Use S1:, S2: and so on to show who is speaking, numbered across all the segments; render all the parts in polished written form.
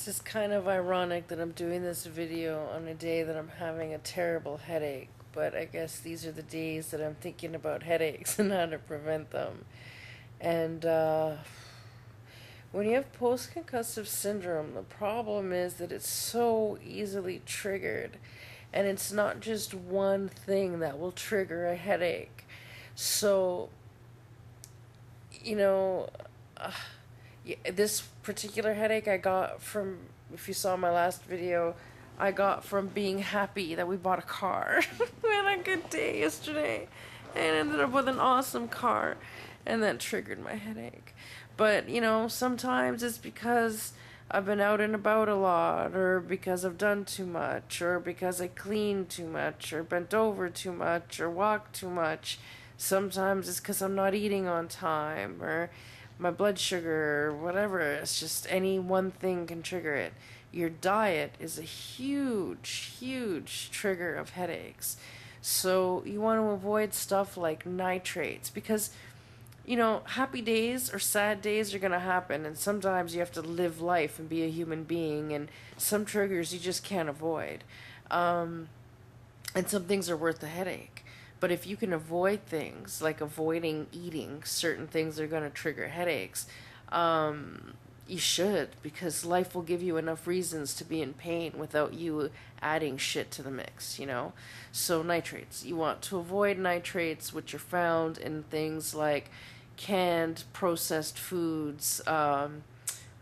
S1: It's just kind of ironic that I'm doing this video on a day that I'm having a terrible headache, but I guess these are the days that I'm thinking about headaches and how to prevent them. And when you have post-concussive syndrome, the problem is that it's so easily triggered, and it's not just one thing that will trigger a headache. So, you know, uh, this particular headache I got from, if you saw my last video, I got from being happy that we bought a car. We had a good day yesterday and ended up with an awesome car, and that triggered my headache. But, sometimes it's because I've been out and about a lot, or because I've done too much, or because I cleaned too much, or bent over too much, or walked too much. Sometimes it's because I'm not eating on time, or my blood sugar, or whatever. It's just any one thing can trigger it. Your diet is a huge, huge trigger of headaches. So you want to avoid stuff like nitrates, because happy days or sad days are going to happen, and sometimes you have to live life and be a human being, and some triggers you just can't avoid. And some things are worth the headache. But if you can avoid things, like avoiding eating certain things that are going to trigger headaches, you should, because life will give you enough reasons to be in pain without you adding shit to the mix. So nitrates. You want to avoid nitrates, which are found in things like canned processed foods,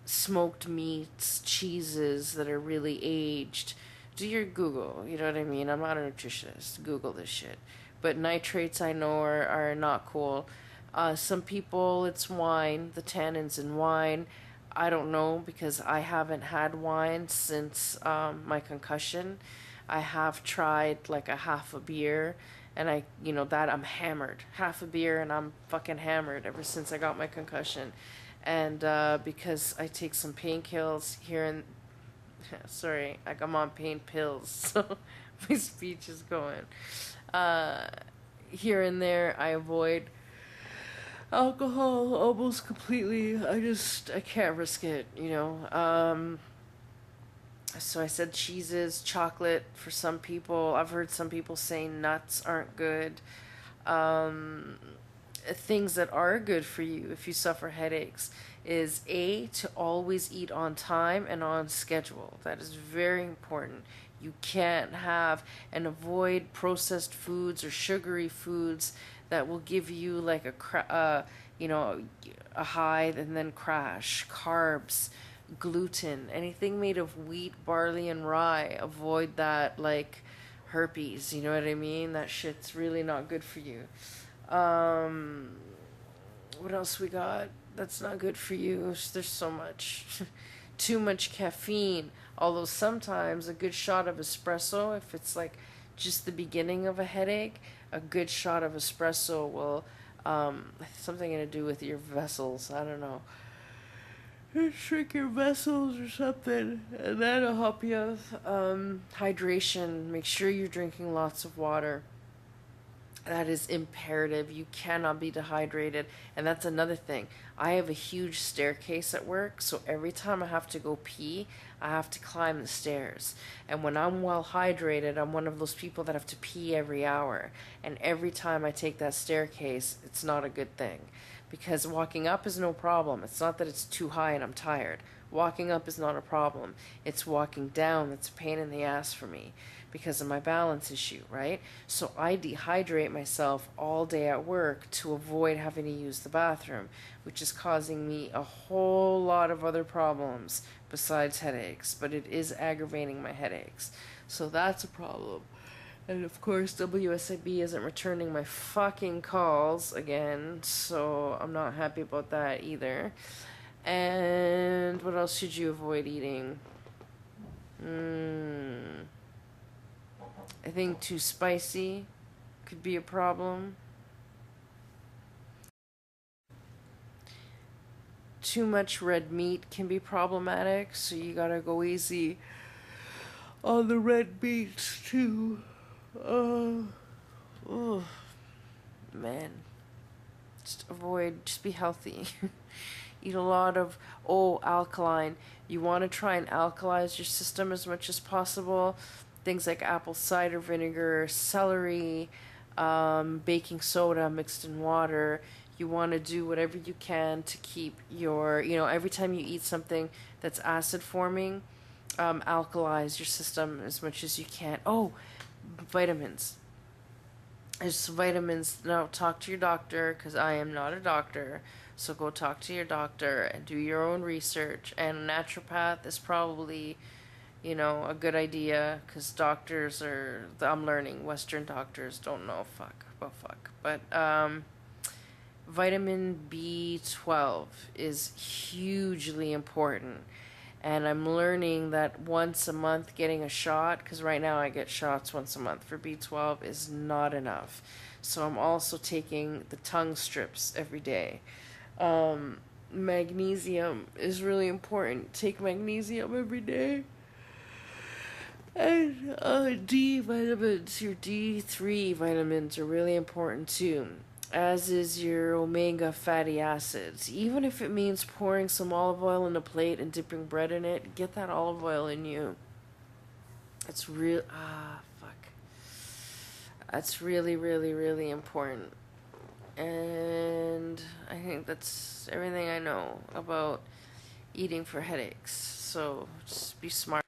S1: smoked meats, cheeses that are really aged. Do your Google, you know what I mean? I'm not a nutritionist. Google this shit. But nitrates, I know, are not cool. Some people, it's wine, the tannins in wine. I don't know, because I haven't had wine since my concussion. I have tried like a half a beer, and that I'm hammered. Half a beer and I'm fucking hammered ever since I got my concussion. And because I take some painkillers here and sorry, like I'm on pain pills, so my speech is going. Here and there, I avoid alcohol almost completely. I can't risk it. So I said cheeses, chocolate for some people. I've heard some people say nuts aren't good. Things that are good for you if you suffer headaches is to always eat on time and on schedule. That is very important. You can't have and avoid processed foods or sugary foods that will give you like a high and then crash. Carbs, gluten, anything made of wheat, barley, and rye. Avoid that, like herpes. You know what I mean? That shit's really not good for you. What else we got that's not good for you? There's so much. Too much caffeine. Although sometimes a good shot of espresso, if it's like just the beginning of a headache, a good shot of espresso will, something to do with your vessels. I don't know. Shrink your vessels or something, and that'll help you. Hydration. Make sure you're drinking lots of water. That is imperative. You cannot be dehydrated. And that's another thing. I have a huge staircase at work, so every time I have to go pee, I have to climb the stairs. And when I'm well hydrated, I'm one of those people that have to pee every hour. And every time I take that staircase, it's not a good thing. Because walking up is no problem. It's not that it's too high and I'm tired. Walking up is not a problem. It's walking down that's a pain in the ass for me because of my balance issue, right? So I dehydrate myself all day at work to avoid having to use the bathroom, which is causing me a whole lot of other problems besides headaches, but it is aggravating my headaches. So that's a problem. And of course, WSIB isn't returning my fucking calls again, so I'm not happy about that either. And what else should you avoid eating? I think too spicy could be a problem. Too much red meat can be problematic, so you gotta go easy on the red meat too. Oh, man. Just be healthy. eat a lot of, alkaline. You want to try and alkalize your system as much as possible. Things like apple cider vinegar, celery, baking soda mixed in water. You want to do whatever you can to keep your, every time you eat something that's acid forming, alkalize your system as much as you can. Oh, vitamins. There's vitamins. Now, talk to your doctor, because I am not a doctor. So go talk to your doctor and do your own research. And a naturopath is probably, a good idea, because doctors I'm learning, Western doctors don't know fuck. But vitamin B12 is hugely important. And I'm learning that once a month getting a shot, because right now I get shots once a month for B12, is not enough. So I'm also taking the tongue strips every day. Magnesium is really important. Take magnesium every day. And D vitamins, your D3 vitamins are really important too, as is your omega fatty acids. Even if it means pouring some olive oil in a plate and dipping bread in it, get that olive oil in you. It's real. Fuck. That's really, really, really important. And I think that's everything I know about eating for headaches. So just be smart.